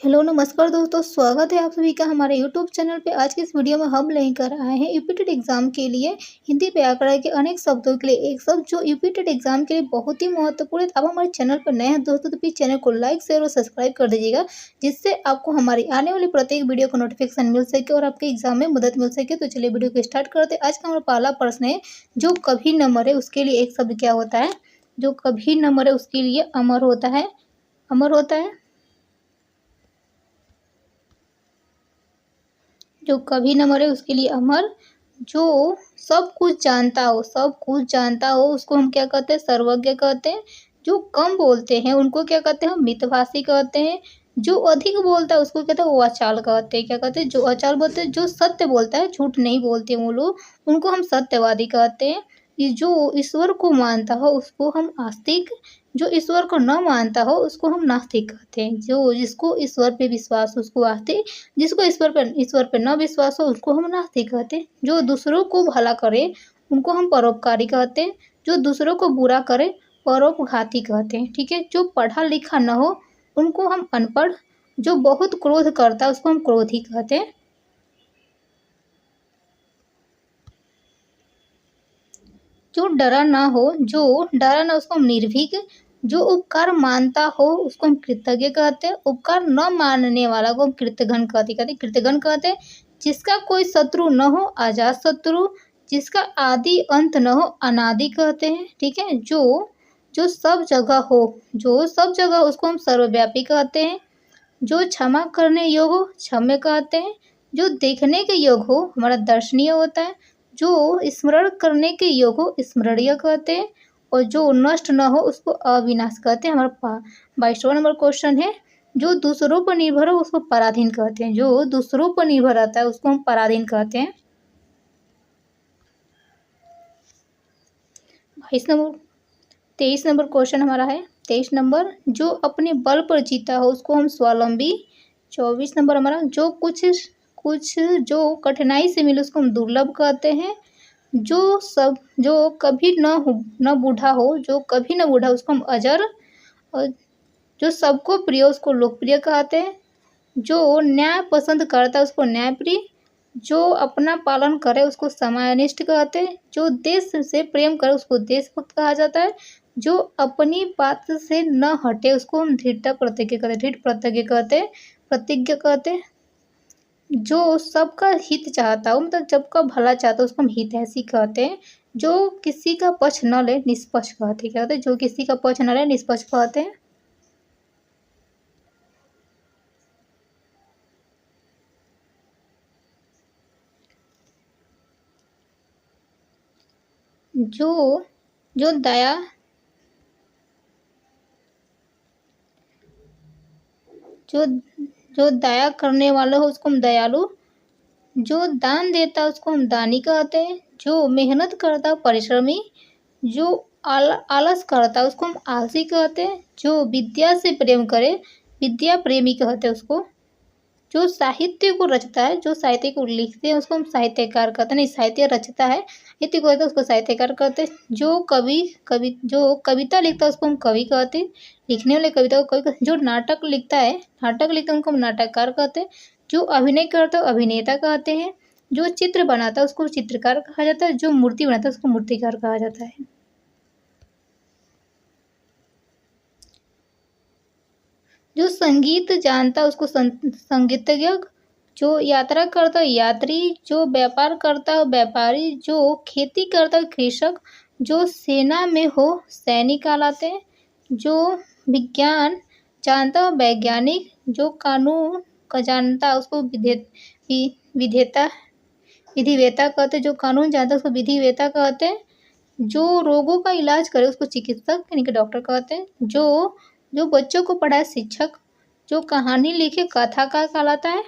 Hello नमस्कार दोस्तों, स्वागत है आप सभी का हमारे यूट्यूब चैनल पे। आज की इस वीडियो में हम लेकर आए हैं यूपी एग्जाम के लिए हिंदी व्याकरण के अनेक शब्दों के लिए एक शब्द जो यूपी एग्जाम के लिए बहुत ही महत्वपूर्ण है। आप हमारे चैनल पर नए हैं दोस्तों तो प्लीज चैनल को लाइक शेयर और सब्सक्राइब कर दीजिएगा, जिससे आपको हमारी आने वाली प्रत्येक वीडियो का नोटिफिकेशन मिल सके और आपके एग्जाम में मदद मिल सके। तो चलिए वीडियो को स्टार्ट करते हैं। आज का हमारा पहला प्रश्न है, जो कभी न मरे उसके लिए एक शब्द क्या होता है? जो कभी न मरे उसके लिए अमर होता है। अमर होता है। जो कभी न मरे उसके लिए अमर। जो सब कुछ जानता हो, सब कुछ जानता हो उसको हम क्या कहते हैं? सर्वज्ञ कहते हैं। जो कम बोलते हैं उनको क्या कहते हैं? हम मितभाषी कहते हैं। जो अधिक बोलता है उसको कहते हैं वाचाल कहते हैं। क्या कहते हैं? जो अचाल बोलते हैं। जो सत्य बोलता है, झूठ नहीं बोलते वो लोग, उनको हम सत्यवादी कहते हैं। ये जो ईश्वर को मानता हो उसको हम आस्तिक, जो ईश्वर को न मानता हो उसको हम नास्तिक कहते हैं। जो जिसको ईश्वर पे विश्वास उसको आस्तिक, जिसको ईश्वर पे न विश्वास हो उसको हम नास्तिक कहते हैं। जो दूसरों को भला करे उनको हम परोपकारी कहते हैं। जो दूसरों को बुरा करे परोपघाती कहते हैं। ठीक है। जो पढ़ा लिखा न हो उनको हम अनपढ़, जो बहुत क्रोध करता है उसको हम क्रोधी कहते हैं। जो डरा ना हो, जो डरा ना उसको हम निर्भीक, जो उपकार मानता हो उसको हम कृतज्ञ कहते हैं। उपकार न मानने वाला को हम कृतघ्न कहते कृतघ्न कहते हैं। जिसका कोई शत्रु न हो अजात शत्रु, जिसका आदि अंत न हो अनादि कहते हैं। ठीक है। जो जो सब जगह हो, जो सब जगह उसको हम सर्वव्यापी कहते हैं। जो क्षमा करने योग हो क्षम्य कहते हैं। जो देखने के योग हो हमारा दर्शनीय होता है। जो स्मरण करने के योग हो स्मरणीय कहते हैं। और जो नष्ट न हो उसको अविनाश कहते हैं। हमारा 22वां नंबर क्वेश्चन है, जो दूसरों पर निर्भर हो उसको पराधीन कहते हैं। जो दूसरों पर निर्भर रहता है उसको हम पराधीन कहते हैं। 23 नंबर क्वेश्चन हमारा है। 23 नंबर, जो अपने बल पर जीता हो उसको हम स्वावलंबी। 24 नंबर हमारा, जो कुछ कुछ जो कठिनाई से मिले उसको हम दुर्लभ कहते हैं। जो कभी न बूढ़ा हो, जो कभी न बूढ़ा उसको हम अजर। और जो सबको प्रिय उसको लोकप्रिय कहते हैं। जो न्याय पसंद करता है उसको न्यायप्रिय। जो अपना पालन करे उसको समयनिष्ठ कहते हैं। जो देश से प्रेम करे उसको देशभक्त कहा जाता है। जो अपनी बात से न हटे उसको हम दृढ़ प्रतिज्ञ कहते हैं। प्रतिज्ञ कहते हैं। जो सबका हित चाहता हो, मतलब सबका भला चाहता है उसको हम हितैषी कहते हैं। जो किसी का पक्ष न ले निष्पक्ष कहते हैं। क्या कहते हैं? जो किसी का पक्ष न ले निष्पक्ष कहते हैं। जो जो दया जो जो दया करने वाला हो उसको हम दयालु। जो दान देता है उसको हम दानी कहते हैं। जो मेहनत करता है परिश्रमी। जो आलस करता है उसको हम आलसी कहते हैं। जो विद्या से प्रेम करे विद्या प्रेमी कहते हैं उसको। जो साहित्य को रचता है, जो साहित्य को लिखते हैं उसको हम साहित्यकार कहते हैं। नहीं, साहित्य रचता है साहित्य को कहते हैं उसको साहित्यकार कहते हैं। जो कविता लिखता है उसको हम कवि कहते हैं। लिखने वाले कविता को कवि कहते हैं। जो नाटक लिखता है उनको हम नाटककार कहते हैं। जो अभिनय करता है अभिनेता कहते हैं। जो चित्र बनाता है उसको चित्रकार कहा जाता है। जो मूर्ति बनाता है उसको मूर्तिकार कहा जाता है। जो संगीत जानता है उसको संगीतज्ञ। जो यात्रा करता है यात्री। जो व्यापार करता है व्यापारी। जो खेती करता है कृषक। जो सेना में हो सैनिक कहलाते हैं। जो विज्ञान जानता है वैज्ञानिक। जो कानून का जानता है उसको विधेता विधिवेता कहते हैं। जो कानून जानता है उसको विधिवेता कहते हैं। जो रोगों का इलाज करे उसको चिकित्सक यानी कि डॉक्टर कहते हैं। जो बच्चों को पढ़ाए शिक्षक। जो कहानी लिखे कथाकार कहलाता है।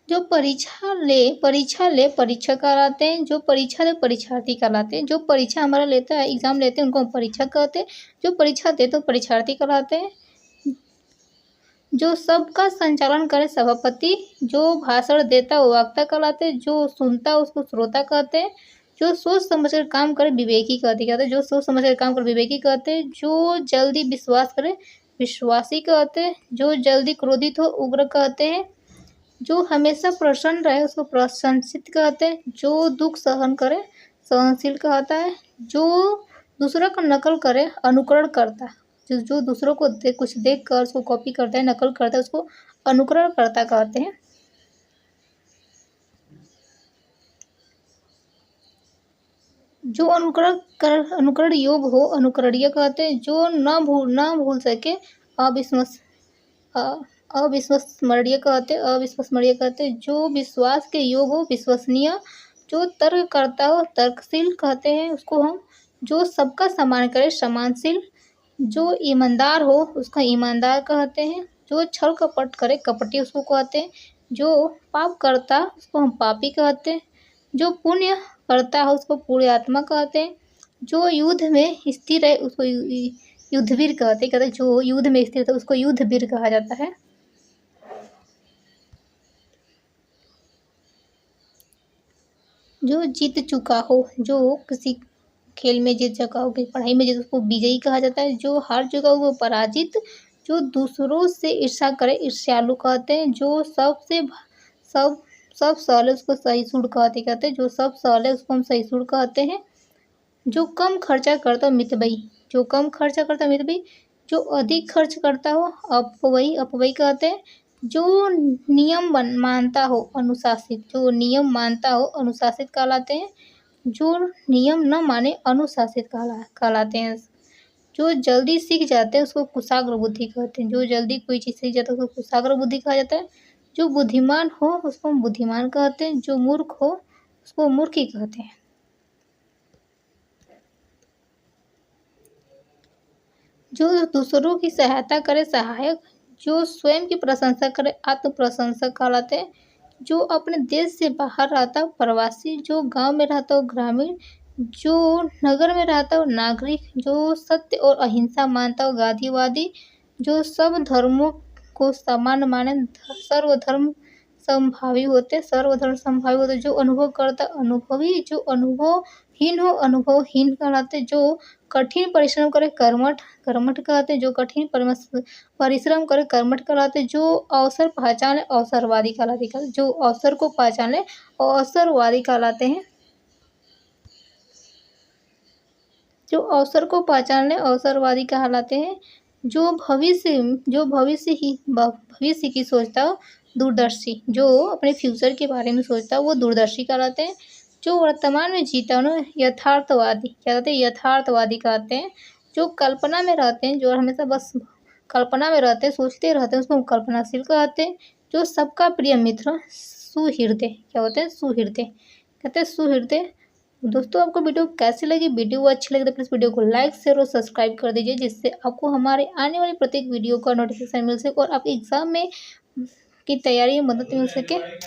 जो परीक्षा ले परीक्षक कहलाते हैं। जो परीक्षा दे परीक्षार्थी कहलाते हैं। जो परीक्षा हमारा लेता है एग्जाम लेते हैं उनको हम परीक्षक कहते हैं। जो परीक्षा देते हैं परीक्षार्थी कहलाते हैं। जो सबका संचालन करे सभापति। जो भाषण देता है वो वक्ता कहलाते हैं। जो सुनता है उसको श्रोता कहते हैं। जो सोच समझ कर काम करे विवेकी कहते हैं। जो सोच समझ कर काम करे विवेकी कहते हैं। जो जल्दी विश्वास करे विश्वासी कहते हैं। जो जल्दी क्रोधित हो उग्र कहते हैं। जो हमेशा प्रसन्न रहे उसको प्रशंसित कहते हैं। जो दुख सहन करे सहनशील कहता है। जो दूसरों का नकल करे अनुकरण करता है। जो दूसरों को कुछ देख कर उसको कॉपी करता है नकल करता है उसको अनुकरण करता कहते हैं। जो अनुकरण योग्य हो अनुकरणीय कहते हैं। जो न भूल सके अविश्वसनीय कहते हैं। अविश्वसनीय कहते हैं। जो विश्वास के योग्य हो विश्वसनीय। जो तर्क करता हो तर्कशील कहते हैं उसको हम। जो सबका सम्मान करे सम्मानशील। जो ईमानदार हो उसका ईमानदार कहते हैं। जो छल कपट करे कपटी उसको कहते हैं। जो पाप करता उसको हम पापी कहते हैं। जो पुण्य करता है उसको पूरी आत्मा कहते हैं। जो युद्ध में स्थिर है उसको युद्धवीर कहते हैं। जो युद्ध में स्थिर है उसको युद्धवीर कहा जाता है। जो जीत चुका हो जो किसी खेल में जीत चुका हो किसी पढ़ाई में जीत उसको विजयी कहा जाता है। जो हार चुका हो वो पराजित। जो दूसरों से ईर्ष्या करे ईर्ष्यालु कहते हैं। जो सब सहले उसको सहिष्णु कहते हैं। जो सब सहले उसको हम सहिष्णु कहते हैं। जो कम खर्चा करता मितव्ययी। जो कम खर्चा करता मितव्ययी। जो अधिक खर्च करता हो अपव्ययी कहते हैं। जो नियम मानता हो अनुशासित। जो नियम मानता हो अनुशासित कहलाते हैं। जो नियम न माने अनुशासित कहलाते हैं। जो जल्दी सीख जाते हैं उसको कुशाग्र बुद्धि कहते हैं। जो जल्दी कोई चीज़ सीख जाता है उसको कुशाग्र बुद्धि कहा जाता है। जो बुद्धिमान हो उसको हम बुद्धिमान कहते हैं। जो मूर्ख हो उसको मूर्ख ही कहते हैं। जो दूसरों की सहायता करे सहायक। जो स्वयं की प्रशंसा करे आत्म प्रशंसक कहलाते हैं। जो अपने देश से बाहर रहता हो प्रवासी। जो गांव में रहता हो ग्रामीण। जो नगर में रहता हो नागरिक। जो सत्य और अहिंसा मानता हो गांधीवादी। जो सब धर्मों को समान माने सर्वधर्म समभावी होते। जो अनुभव करता अनुभवी। जो अनुभवहीन हो अनुभवहीन कहलाते। जो कठिन परिश्रम करे कर्मठ कहते हैं। जो कठिन परिश्रम करे कर्मठ कहलाते। जो अवसर पहचाने अवसरवादी कहलाते हैं। जो अवसर को पहचाने अवसरवादी कहलाते हैं। जो अवसर को पहचानने अवसरवादी कहलाते हैं। जो भविष्य की सोचता हो दूरदर्शी। जो अपने फ्यूचर के बारे में सोचता हो वो दूरदर्शी कहलाते हैं। जो वर्तमान में जीता उन्हें यथार्थवादी क्या कहते हैं यथार्थवादी कहते हैं। जो कल्पना में रहते हैं जो हमेशा बस कल्पना में रहते हैं सोचते रहते हैं उसको हम कल्पनाशील कहते हैं। जो सबका प्रिय मित्र सुहृदय क्या होते हैं सुहृदय कहते हैं सुहृदय। दोस्तों आपको वीडियो कैसी लगी वीडियो अच्छी लगी तो प्लीज़ वीडियो को लाइक शेयर और सब्सक्राइब कर दीजिए जिससे आपको हमारे आने वाली प्रत्येक वीडियो का नोटिफिकेशन मिल सके और आपके एग्जाम में की तैयारी में मदद मिल सके।